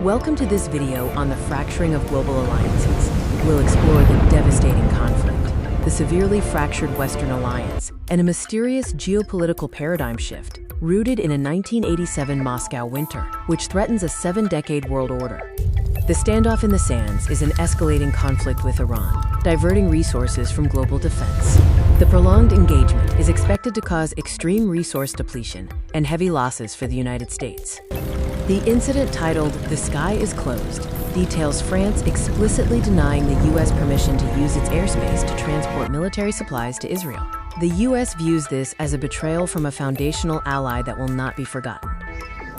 Welcome to this video on the fracturing of global alliances. We'll explore the devastating conflict, the severely fractured Western alliance, and a mysterious geopolitical paradigm shift rooted in a 1987 Moscow winter, which threatens a 7-decade world order. The standoff in the sands is an escalating conflict with Iran, diverting resources from global defense. The prolonged engagement is expected to cause extreme resource depletion and heavy losses for the United States. The incident, titled "The Sky is Closed," details France explicitly denying the U.S. permission to use its airspace to transport military supplies to Israel. The U.S. views this as a betrayal from a foundational ally that will not be forgotten.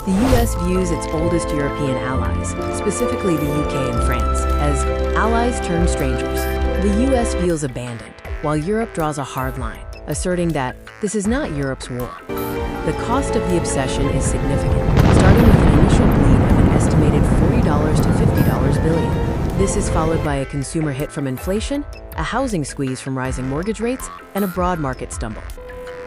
The U.S. views its oldest European allies, specifically the UK and France, as allies turned strangers. The U.S. feels abandoned, while Europe draws a hard line, asserting that this is not Europe's war. The cost of the obsession is significant, starting with an initial bleed of an estimated $40 to $50 billion. This is followed by a consumer hit from inflation, a housing squeeze from rising mortgage rates, and a broad market stumble.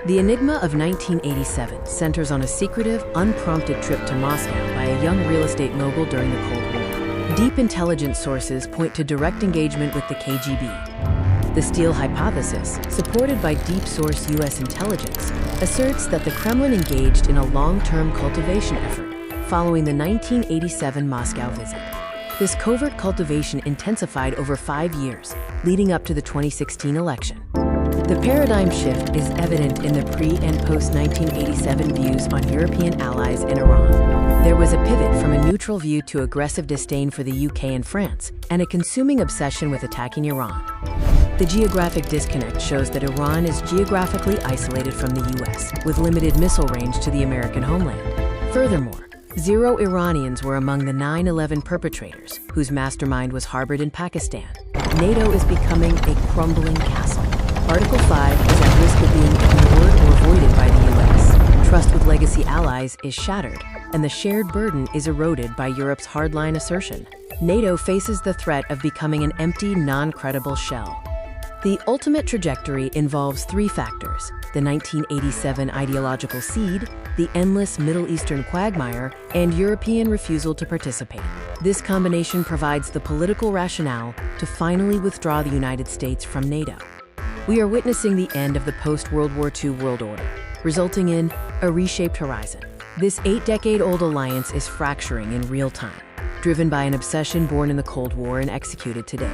The enigma of 1987 centers on a secretive, unprompted trip to Moscow by a young real estate mogul during the Cold War. Deep intelligence sources point to direct engagement with the KGB. The Steele hypothesis, supported by deep-source U.S. intelligence, asserts that the Kremlin engaged in a long-term cultivation effort following the 1987 Moscow visit. This covert cultivation intensified over 5 years, leading up to the 2016 election. The paradigm shift is evident in the pre- and post-1987 views on European allies and Iran. There was a pivot from a neutral view to aggressive disdain for the UK and France, and a consuming obsession with attacking Iran. The geographic disconnect shows that Iran is geographically isolated from the US, with limited missile range to the American homeland. Furthermore, zero Iranians were among the 9/11 perpetrators, whose mastermind was harbored in Pakistan. NATO is becoming a crumbling castle. Article 5 is at risk of being ignored or avoided by the US. Trust with legacy allies is shattered, and the shared burden is eroded by Europe's hardline assertion. NATO faces the threat of becoming an empty, non-credible shell. The ultimate trajectory involves 3 factors: the 1987 ideological seed, the endless Middle Eastern quagmire, and European refusal to participate. This combination provides the political rationale to finally withdraw the United States from NATO. We are witnessing the end of the post-World War II world order, resulting in a reshaped horizon. This 8-decade-old alliance is fracturing in real time, driven by an obsession born in the Cold War and executed today.